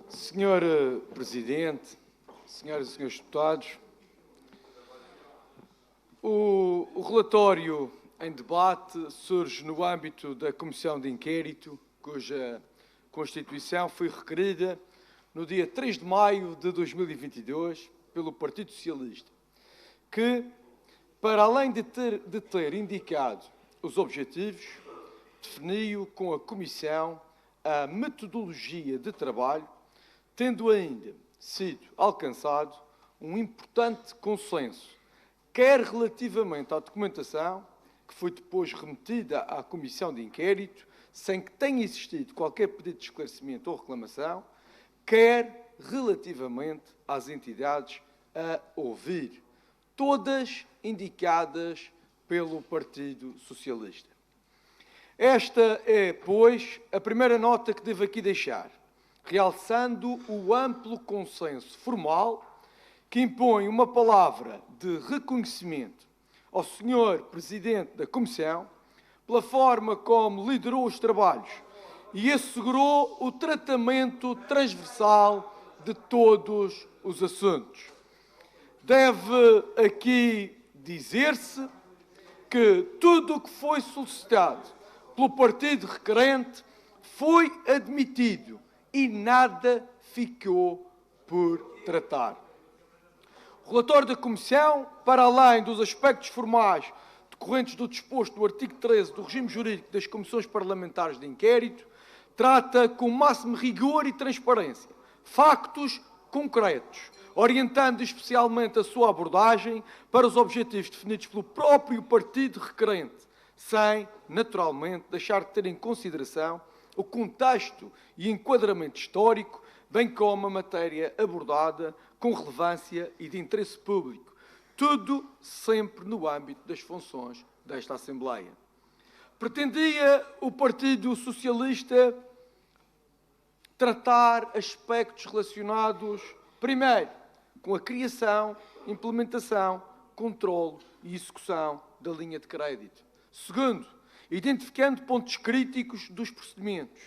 Senhor Presidente, senhoras e senhores deputados, o relatório em debate surge no âmbito da Comissão de Inquérito, cuja constituição foi requerida no dia 3 de maio de 2022 pelo Partido Socialista, que, para além de ter indicado os objetivos, definiu com a Comissão a metodologia de trabalho, tendo ainda sido alcançado um importante consenso, quer relativamente à documentação, que foi depois remetida à Comissão de Inquérito, sem que tenha existido qualquer pedido de esclarecimento ou reclamação, quer relativamente às entidades a ouvir, todas indicadas pelo Partido Socialista. Esta é, pois, a primeira nota que devo aqui deixar, realçando o amplo consenso formal que impõe uma palavra de reconhecimento ao Sr. Presidente da Comissão pela forma como liderou os trabalhos e assegurou o tratamento transversal de todos os assuntos. Deve aqui dizer-se que tudo o que foi solicitado pelo partido requerente foi admitido e nada ficou por tratar. O relatório da Comissão, para além dos aspectos formais decorrentes do disposto no artigo 13 do regime jurídico das comissões parlamentares de inquérito, trata com o máximo rigor e transparência factos concretos, orientando especialmente a sua abordagem para os objetivos definidos pelo próprio partido requerente, sem, naturalmente, deixar de ter em consideração o contexto e enquadramento histórico, bem como a matéria abordada com relevância e de interesse público, tudo sempre no âmbito das funções desta Assembleia. Pretendia o Partido Socialista tratar aspectos relacionados, primeiro, com a criação, implementação, controle e execução da linha de crédito. Segundo, identificando pontos críticos dos procedimentos.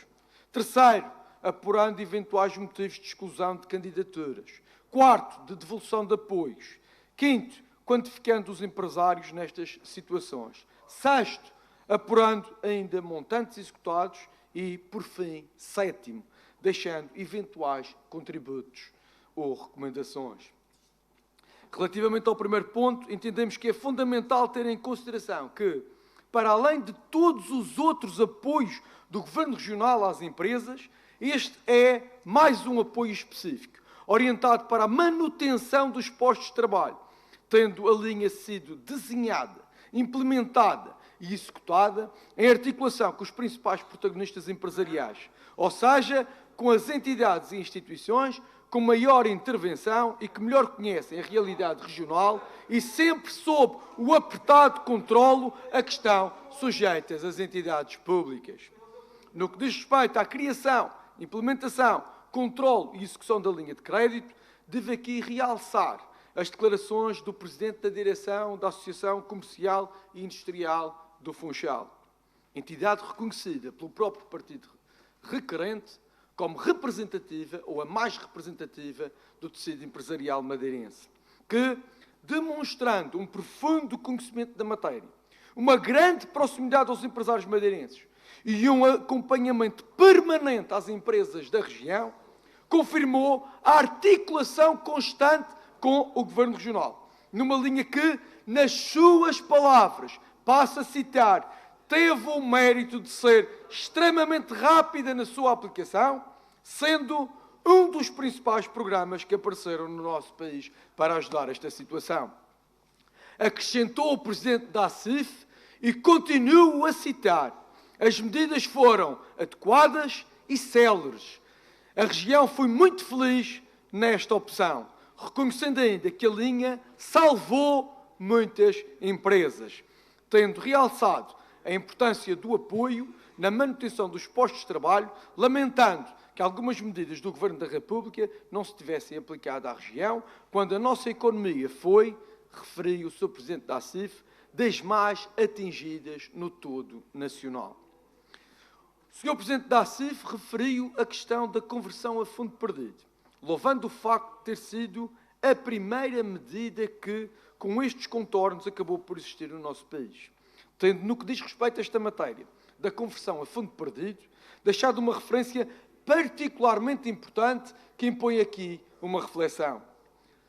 Terceiro, apurando eventuais motivos de exclusão de candidaturas. Quarto, de devolução de apoios. Quinto, quantificando os empresários nestas situações. Sexto, apurando ainda montantes executados. E, por fim, sétimo, deixando eventuais contributos ou recomendações. Relativamente ao primeiro ponto, entendemos que é fundamental ter em consideração que, para além de todos os outros apoios do Governo Regional às empresas, este é mais um apoio específico, orientado para a manutenção dos postos de trabalho, tendo a linha sido desenhada, implementada e executada em articulação com os principais protagonistas empresariais, ou seja, com as entidades e instituições com maior intervenção e que melhor conhecem a realidade regional e sempre sob o apertado controlo a que estão sujeitas as entidades públicas. No que diz respeito à criação, implementação, controle e execução da linha de crédito, devo aqui realçar as declarações do Presidente da Direção da Associação Comercial e Industrial do Funchal, entidade reconhecida pelo próprio partido requerente como representativa ou a mais representativa do tecido empresarial madeirense, que, demonstrando um profundo conhecimento da matéria, uma grande proximidade aos empresários madeirenses e um acompanhamento permanente às empresas da região, confirmou a articulação constante com o Governo Regional, numa linha que, nas suas palavras, passo a citar, teve o mérito de ser extremamente rápida na sua aplicação, sendo um dos principais programas que apareceram no nosso país para ajudar esta situação. Acrescentou o Presidente da ACIF e continuo a citar, as medidas foram adequadas e céleres. A região foi muito feliz nesta opção, reconhecendo ainda que a linha salvou muitas empresas, tendo realçado a importância do apoio na manutenção dos postos de trabalho, lamentando que algumas medidas do Governo da República não se tivessem aplicado à região, quando a nossa economia foi, referiu o Sr. Presidente da ACIF, das mais atingidas no todo nacional. O Sr. Presidente da ACIF referiu a questão da conversão a fundo perdido, louvando o facto de ter sido a primeira medida que, com estes contornos, acabou por existir no nosso país. Tendo, no que diz respeito a esta matéria da conversão a fundo perdido, deixado uma referência particularmente importante que impõe aqui uma reflexão.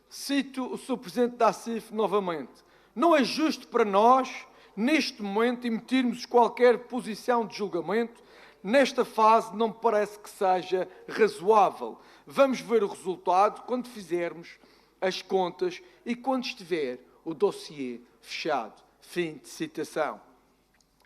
Cito o Sr. Presidente da ACIF novamente. Não é justo para nós, neste momento, emitirmos qualquer posição de julgamento. Nesta fase, não me parece que seja razoável. Vamos ver o resultado quando fizermos as contas e quando estiver o dossiê fechado. Fim de citação.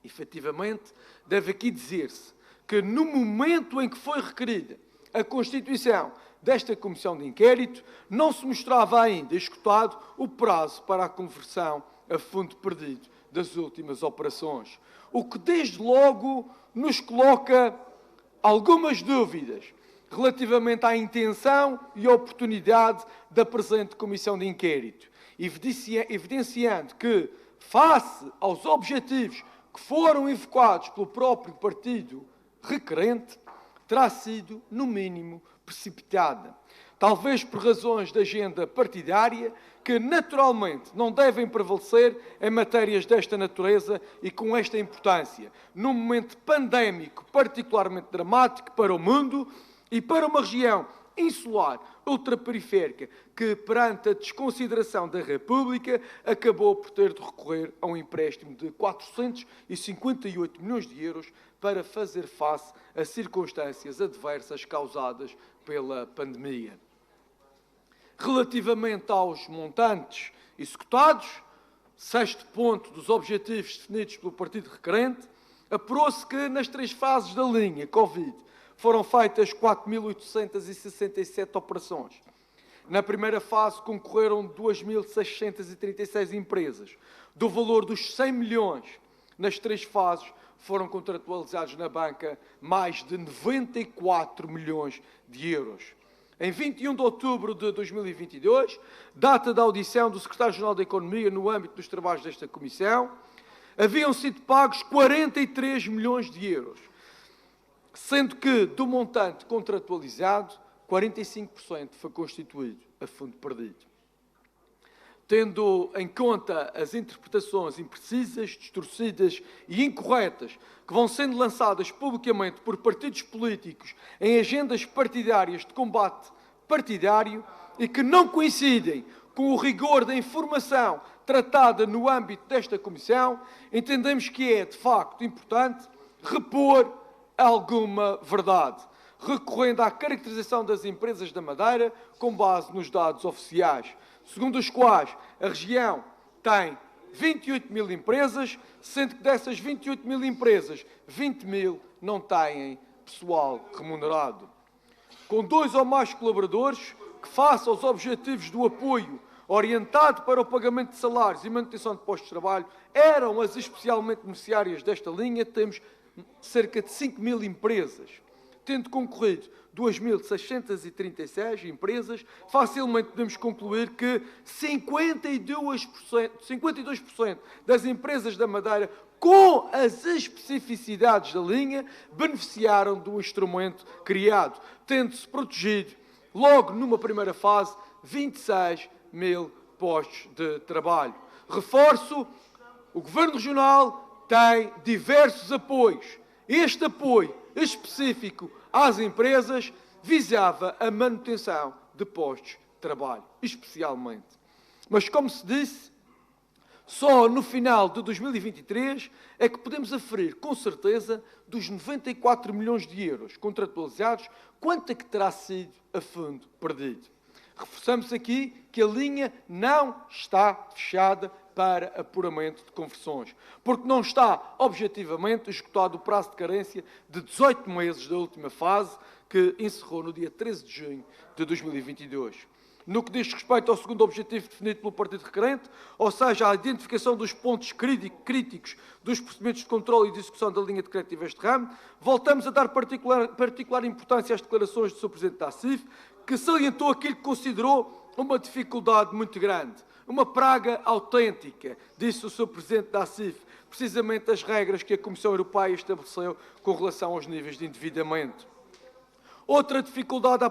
Efetivamente, deve aqui dizer-se que no momento em que foi requerida a constituição desta comissão de inquérito, não se mostrava ainda esgotado o prazo para a conversão a fundo perdido das últimas operações. O que desde logo nos coloca algumas dúvidas relativamente à intenção e oportunidade da presente comissão de inquérito, evidenciando que, face aos objetivos que foram invocados pelo próprio partido requerente, terá sido, no mínimo, precipitada. Talvez por razões de agenda partidária, que naturalmente não devem prevalecer em matérias desta natureza e com esta importância, num momento pandémico particularmente dramático para o mundo e para uma região insular, ultraperiférica, que, perante a desconsideração da República, acabou por ter de recorrer a um empréstimo de 458 milhões de euros para fazer face a circunstâncias adversas causadas pela pandemia. Relativamente aos montantes executados, sexto ponto dos objetivos definidos pelo partido requerente, apurou-se que nas 3 fases da linha Covid foram feitas 4.867 operações. Na primeira fase concorreram 2.636 empresas, do valor dos 100 milhões. Nas 3 fases foram contratualizados na banca mais de 94 milhões de euros. Em 21 de outubro de 2022, data da audição do Secretário-Geral da Economia no âmbito dos trabalhos desta Comissão, haviam sido pagos 43 milhões de euros, sendo que, do montante contratualizado, 45% foi constituído a fundo perdido. Tendo em conta as interpretações imprecisas, distorcidas e incorretas que vão sendo lançadas publicamente por partidos políticos em agendas partidárias de combate partidário e que não coincidem com o rigor da informação tratada no âmbito desta Comissão, entendemos que é, de facto, importante repor alguma verdade, recorrendo à caracterização das empresas da Madeira com base nos dados oficiais, segundo os quais a região tem 28 mil empresas, sendo que dessas 28 mil empresas, 20 mil não têm pessoal remunerado. Com 2 ou mais colaboradores que, face aos objetivos do apoio orientado para o pagamento de salários e manutenção de postos de trabalho, eram as especialmente beneficiárias desta linha, temos cerca de 5 mil empresas. Tendo concorrido 2.636 empresas, facilmente podemos concluir que 52% das empresas da Madeira, com as especificidades da linha, beneficiaram do instrumento criado, tendo-se protegido, logo numa primeira fase, 26 mil postos de trabalho. Reforço, o Governo Regional tem diversos apoios. Este apoio específico às empresas visava a manutenção de postos de trabalho, especialmente. Mas, como se disse, só no final de 2023 é que podemos aferir com certeza dos 94 milhões de euros contratualizados, quanto é que terá sido a fundo perdido. Reforçamos aqui que a linha não está fechada para apuramento de conversões, porque não está objetivamente esgotado o prazo de carência de 18 meses da última fase, que encerrou no dia 13 de junho de 2022. No que diz respeito ao segundo objetivo definido pelo partido requerente, ou seja, a identificação dos pontos críticos dos procedimentos de controle e de execução da linha de crédito deste ramo, voltamos a dar particular importância às declarações do Sr. Presidente da ACIF, que salientou aquilo que considerou uma dificuldade muito grande, uma praga autêntica, disse o Sr. Presidente da ACIF, precisamente as regras que a Comissão Europeia estabeleceu com relação aos níveis de endividamento. Outra dificuldade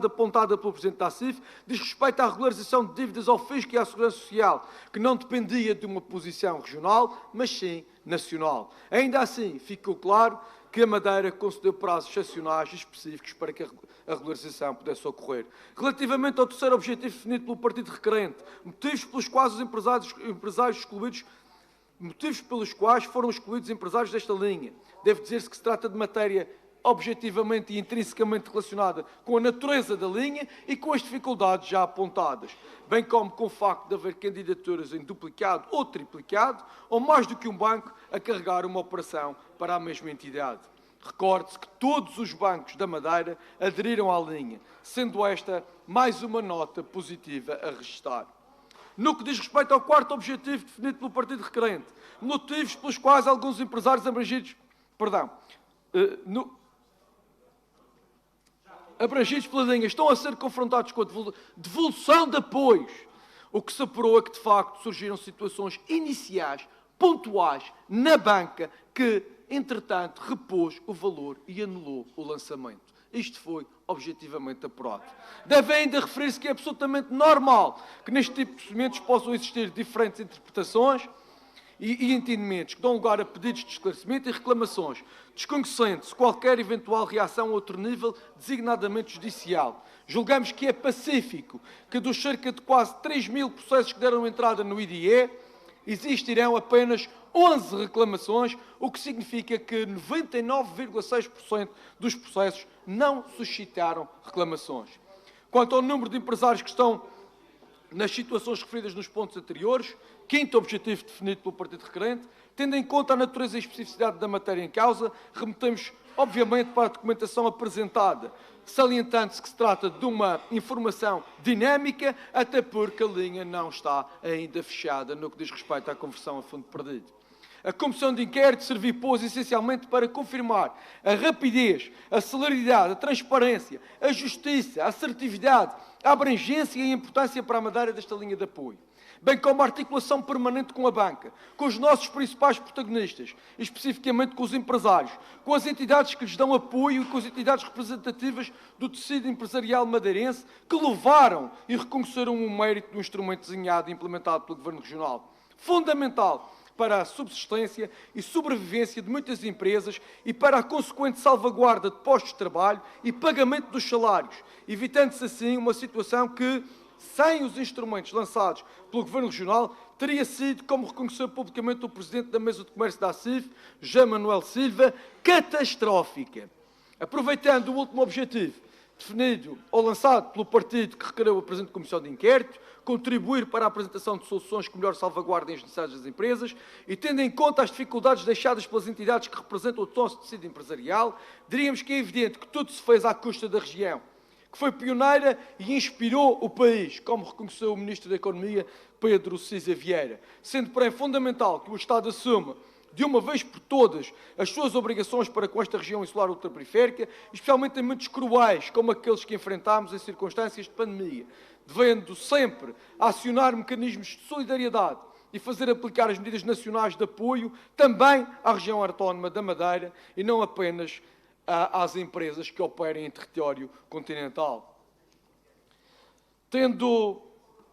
apontada pelo Presidente da CIF diz respeito à regularização de dívidas ao fisco e à segurança social, que não dependia de uma posição regional, mas sim nacional. Ainda assim, ficou claro que a Madeira concedeu prazos excepcionais e específicos para que a regularização pudesse ocorrer. Relativamente ao terceiro objetivo definido pelo partido requerente, motivos pelos quais foram excluídos empresários desta linha, deve dizer-se que se trata de matéria objetivamente e intrinsecamente relacionada com a natureza da linha e com as dificuldades já apontadas, bem como com o facto de haver candidaturas em duplicado ou triplicado, ou mais do que um banco a carregar uma operação para a mesma entidade. Recorde-se que todos os bancos da Madeira aderiram à linha, sendo esta mais uma nota positiva a registrar. No que diz respeito ao quarto objetivo definido pelo partido requerente, motivos pelos quais alguns empresários abrangidos pela linha estão a ser confrontados com a devolução de apoios, o que se apurou é que, de facto, surgiram situações iniciais, pontuais, na banca, que, entretanto, repôs o valor e anulou o lançamento. Isto foi objetivamente apurado. Deve ainda referir-se que é absolutamente normal que neste tipo de procedimentos possam existir diferentes interpretações e entendimentos que dão lugar a pedidos de esclarecimento e reclamações, desconhecendo-se qualquer eventual reação a outro nível, designadamente judicial. Julgamos que é pacífico que dos cerca de quase 3.000 processos que deram entrada no IDE, existirão apenas 11 reclamações, o que significa que 99,6% dos processos não suscitaram reclamações. Quanto ao número de empresários que estão nas situações referidas nos pontos anteriores, quinto objetivo definido pelo partido requerente, tendo em conta a natureza e especificidade da matéria em causa, remetemos, obviamente, para a documentação apresentada, salientando-se que se trata de uma informação dinâmica, até porque a linha não está ainda fechada no que diz respeito à conversão a fundo perdido. A Comissão de Inquérito serviu, pois, essencialmente para confirmar a rapidez, a celeridade, a transparência, a justiça, a assertividade, a abrangência e a importância para a Madeira desta linha de apoio, bem como a articulação permanente com a banca, com os nossos principais protagonistas, especificamente com os empresários, com as entidades que lhes dão apoio e com as entidades representativas do tecido empresarial madeirense, que louvaram e reconheceram o mérito do instrumento desenhado e implementado pelo Governo Regional. Fundamental para a subsistência e sobrevivência de muitas empresas e para a consequente salvaguarda de postos de trabalho e pagamento dos salários, evitando-se assim uma situação que, sem os instrumentos lançados pelo Governo Regional, teria sido, como reconheceu publicamente o Presidente da Mesa de Comércio da ACIF, José Manuel Silva, catastrófica. Aproveitando o último objetivo definido ou lançado pelo partido que requereu a presente Comissão de Inquérito, contribuir para a apresentação de soluções que melhor salvaguardem as necessidades das empresas e, tendo em conta as dificuldades deixadas pelas entidades que representam o nosso tecido empresarial, diríamos que é evidente que tudo se fez à custa da região, que foi pioneira e inspirou o país, como reconheceu o Ministro da Economia, Pedro Cisa Vieira, sendo, porém, fundamental que o Estado assuma de uma vez por todas as suas obrigações para com esta região insular ultraperiférica, especialmente em momentos cruéis, como aqueles que enfrentámos em circunstâncias de pandemia, devendo sempre acionar mecanismos de solidariedade e fazer aplicar as medidas nacionais de apoio também à região autónoma da Madeira e não apenas às empresas que operem em território continental. Tendo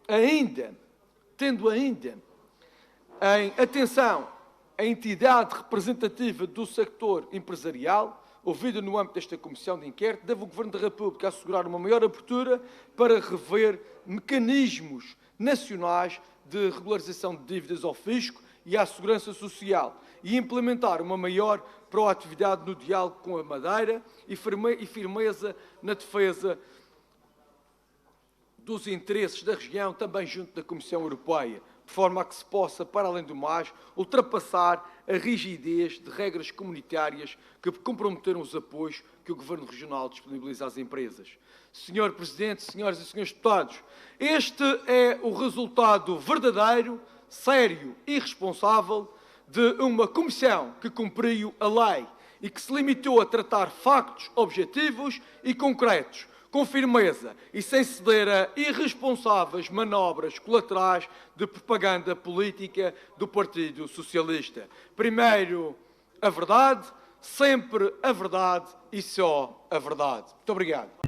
ainda em atenção a entidade representativa do sector empresarial, ouvida no âmbito desta Comissão de Inquérito, deve o Governo da República assegurar uma maior abertura para rever mecanismos nacionais de regularização de dívidas ao fisco e à segurança social e implementar uma maior proatividade no diálogo com a Madeira e firmeza na defesa dos interesses da região, também junto da Comissão Europeia, de forma a que se possa, para além do mais, ultrapassar a rigidez de regras comunitárias que comprometeram os apoios que o Governo Regional disponibiliza às empresas. Senhor Presidente, senhoras e senhores deputados, este é o resultado verdadeiro, sério e responsável de uma comissão que cumpriu a lei e que se limitou a tratar factos objetivos e concretos, com firmeza e sem ceder a irresponsáveis manobras colaterais de propaganda política do Partido Socialista. Primeiro, a verdade, sempre a verdade e só a verdade. Muito obrigado.